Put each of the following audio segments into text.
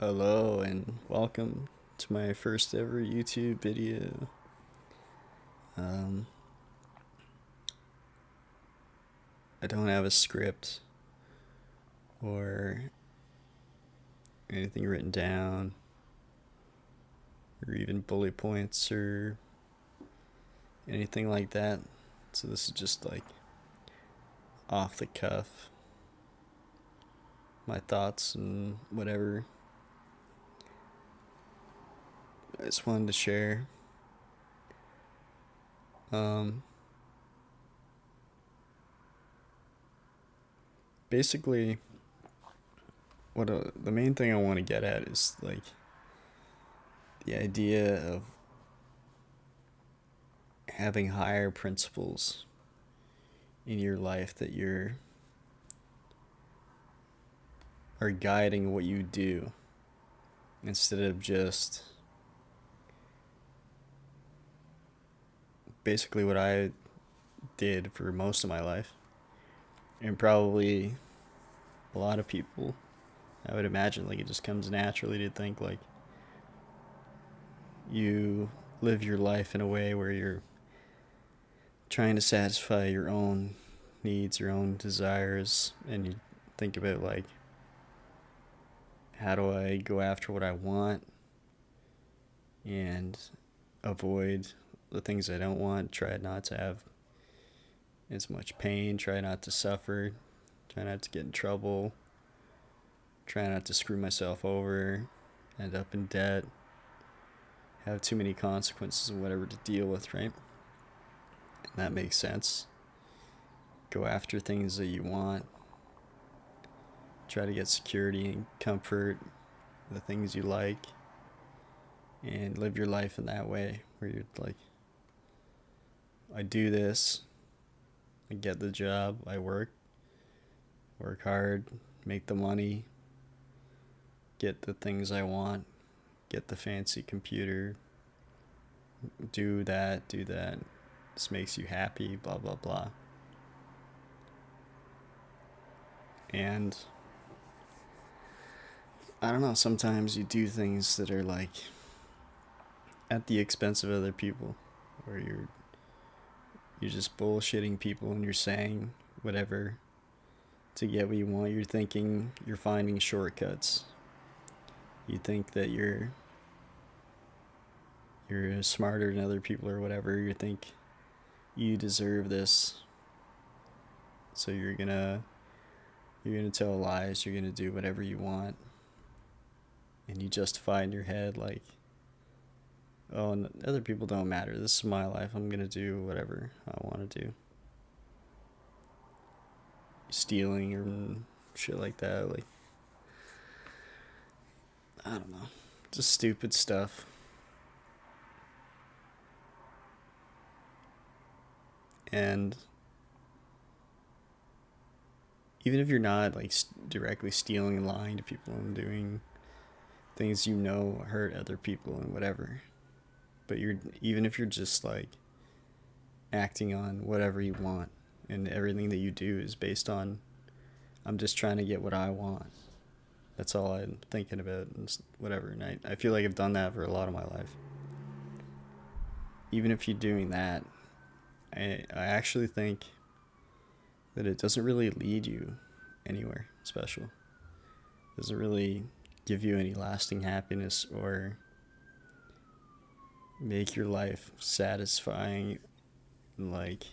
Hello and welcome to my first ever YouTube video. Um, I don't have a script or anything written down or even bullet points or anything like that. So this is just like off the cuff, my thoughts and whatever I just wanted to share. Um, Basically, the main thing I want to get at is like the idea of having higher principles in your life that are guiding what you do instead of just basically what I did for most of my life, and probably a lot of people. I would imagine like it just comes naturally to think like you live your life in a way where you're trying to satisfy your own needs, your own desires, and you think about like, how do I go after what I want and avoid the things I don't want, try not to have as much pain, try not to suffer, try not to get in trouble, try not to screw myself over, end up in debt, have too many consequences and whatever to deal with, right? And that makes sense. Go after things that you want, try to get security and comfort, the things you like, and live your life in that way where you're like, I do this, I get the job, I work hard, make the money, get the things I want, get the fancy computer, do that, do that. This makes you happy, blah, blah, blah. And I don't know, sometimes you do things that are like at the expense of other people, or you're just bullshitting people and you're saying whatever to get what you want. You're thinking you're finding shortcuts. You think that you're smarter than other people or whatever. You think you deserve this, so you're gonna tell lies. You're gonna do whatever you want, and you justify in your head like, oh, other people don't matter. This is my life. I'm gonna do whatever I want to do. Stealing or shit like that, like, I don't know, just stupid stuff. And even if you're not like directly stealing and lying to people and doing things hurt other people and whatever, but you're even if you're just like acting on whatever you want and everything that you do is based on, I'm just trying to get what I want. That's all I'm thinking about and whatever. And I feel like I've done that for a lot of my life. Even if you're doing that, I actually think that it doesn't really lead you anywhere special. It doesn't really give you any lasting happiness or make your life satisfying. Like,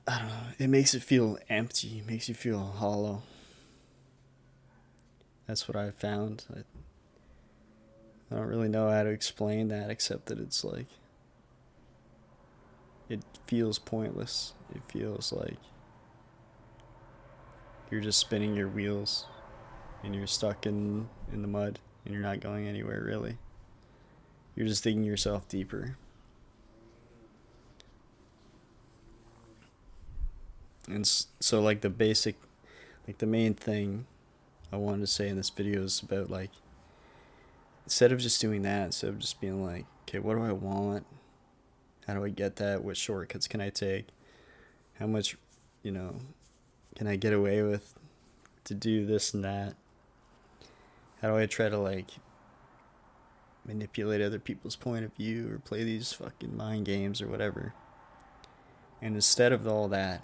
I don't know, it makes it feel empty, it makes you feel hollow. That's what I've found. I don't really know how to explain that except that it's like, it feels pointless. It feels like you're just spinning your wheels and you're stuck in the mud and you're not going anywhere really. You're just digging yourself deeper. And so like the main thing I wanted to say in this video is about like, instead of just doing that, instead of just being like, okay, what do I want? How do I get that? What shortcuts can I take? How much, you know, can I get away with to do this and that? How do I try to like manipulate other people's point of view or play these fucking mind games or whatever? And instead of all that,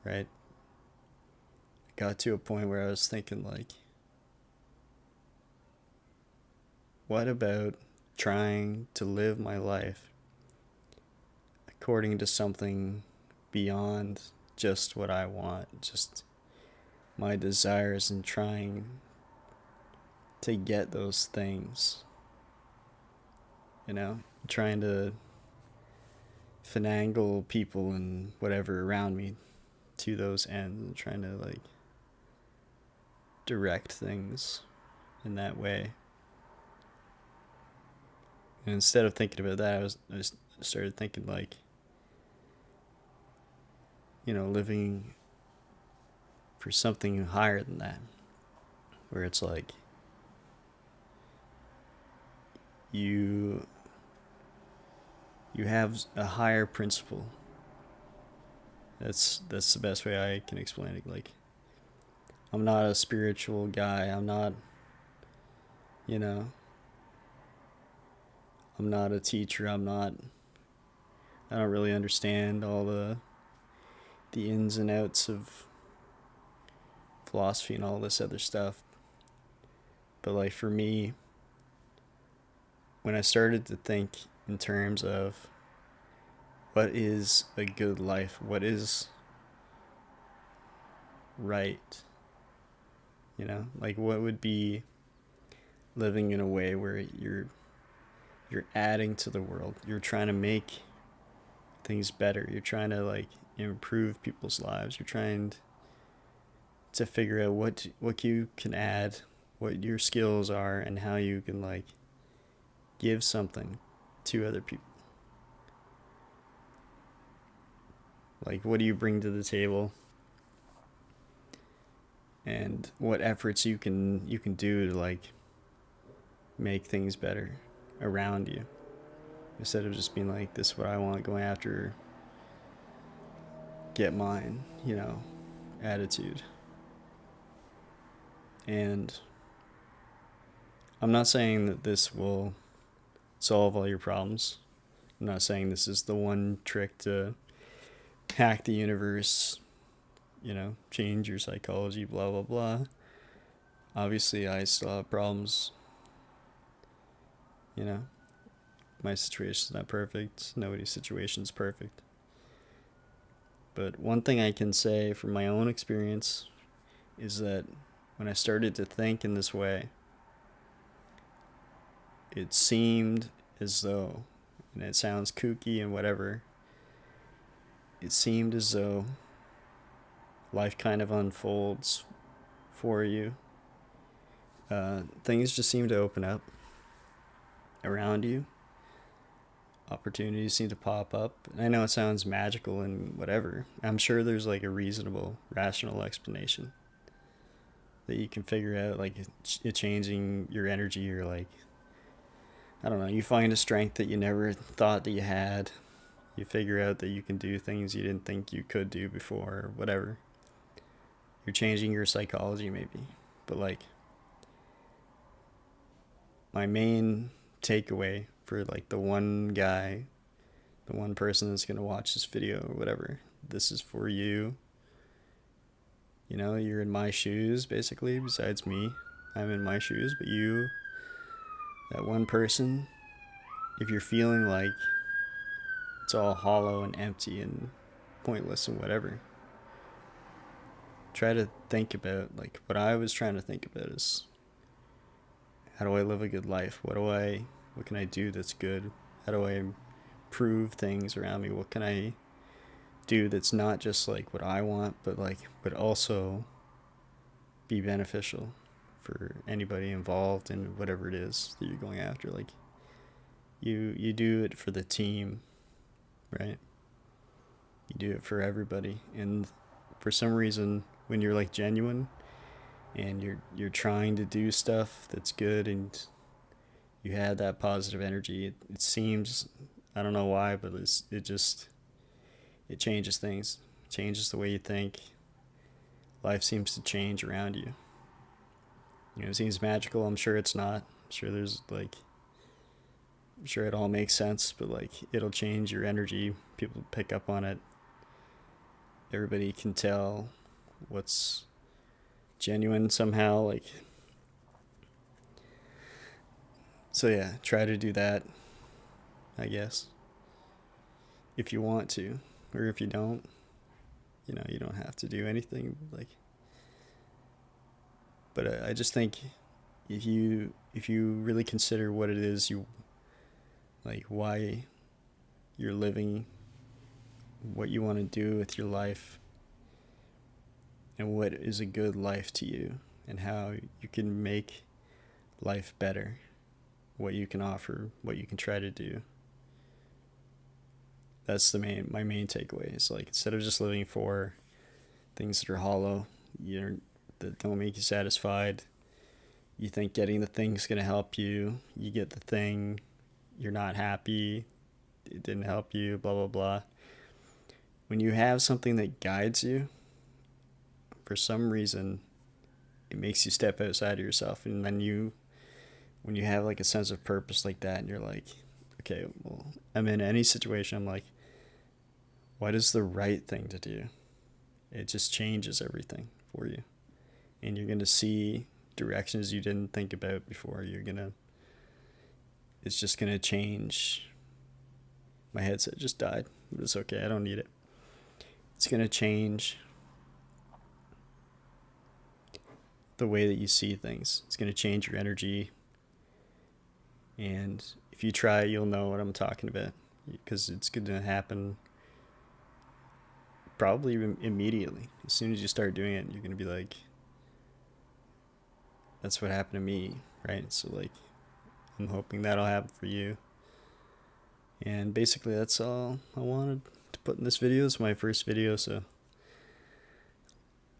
right, I got to a point where I was thinking like, what about trying to live my life according to something beyond just what I want, just my desires, and trying to get those things, trying to finagle people and whatever around me to those ends, and trying to like direct things in that way. And instead of thinking about that, I started thinking like, living for something higher than that, where it's like you have a higher principle. That's the best way I can explain it. Like, I'm not a spiritual guy. I'm not, I'm not a teacher. I don't really understand all the ins and outs of philosophy and all this other stuff. But like for me, when I started to think in terms of what is a good life, what is right, like what would be living in a way where you're adding to the world, you're trying to make things better, you're trying to like improve people's lives, you're trying to figure out what you can add, what your skills are, and how you can like give something to other people. Like, what do you bring to the table, and what efforts you can do to like make things better around you, instead of just being like, this is what I want, going after get mine, attitude. And I'm not saying that this will solve all your problems. I'm not saying this is the one trick to hack the universe, change your psychology, blah, blah, blah. Obviously, I still have problems. My situation's not perfect. Nobody's situation's perfect. But one thing I can say from my own experience is that when I started to think in this way, it seemed as though, and it sounds kooky and whatever, it seemed as though life kind of unfolds for you. Things just seem to open up around you. Opportunities seem to pop up. And I know it sounds magical and whatever. I'm sure there's like a reasonable, rational explanation that you can figure out, like it changing your energy, or like, I don't know, you find a strength that you never thought that you had. You figure out that you can do things you didn't think you could do before, or whatever. You're changing your psychology maybe. But like, my main takeaway for like the one guy, the one person that's going to watch this video or whatever, this is for you. You're in my shoes, basically, besides me. I'm in my shoes, but you, that one person, if you're feeling like it's all hollow and empty and pointless and whatever, try to think about, like, what I was trying to think about is, how do I live a good life? What can I do that's good? How do I improve things around me? What can I do that's not just like what I want, but also be beneficial for anybody involved in whatever it is that you're going after? Like, you do it for the team, right? You do it for everybody. And for some reason, when you're like genuine and you're trying to do stuff that's good, and you had that positive energy, it seems, I don't know why, but it changes things. It changes the way you think. life seems to change around you. You know, it seems magical. I'm sure it's not. I'm sure there's like, I'm sure it all makes sense, but like it'll change your energy. People pick up on it. Everybody can tell what's genuine somehow. Like, so yeah, try to do that, I guess, if you want to, or if you don't, you know, you don't have to do anything. Like, but I just think if you really consider what it is you like, why you're living, what you want to do with your life, and what is a good life to you, and how you can make life better, what you can offer, what you can try to do. That's my main takeaway. Is like, instead of just living for things that are hollow, that don't make you satisfied. You think getting the thing's gonna help you. You get the thing, you're not happy. It didn't help you. Blah blah blah. When you have something that guides you, for some reason, it makes you step outside of yourself, and then when you have like a sense of purpose like that, and you're like, okay, well, I'm in any situation. I'm like, what is the right thing to do? It just changes everything for you. And you're going to see directions you didn't think about before. It's just going to change. My headset just died, but it's okay. I don't need it. It's going to change the way that you see things. It's going to change your energy. And if you try, you'll know what I'm talking about, because it's going to happen probably immediately. As soon as you start doing it, you're going to be like, that's what happened to me, right? So like, I'm hoping that'll happen for you. And basically that's all I wanted to put in this video. It's my first video, so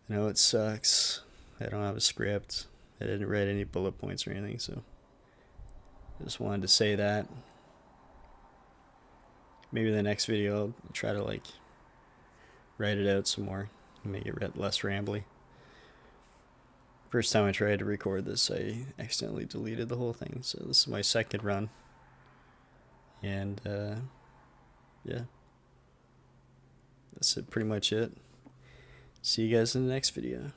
I know it sucks. I don't have a script. I didn't write any bullet points or anything, so I just wanted to say that. Maybe the next video I'll try to like write it out some more and make it less rambly. First time I tried to record this, I accidentally deleted the whole thing, so this is my second run. And yeah, that's pretty much it. See you guys in the next video.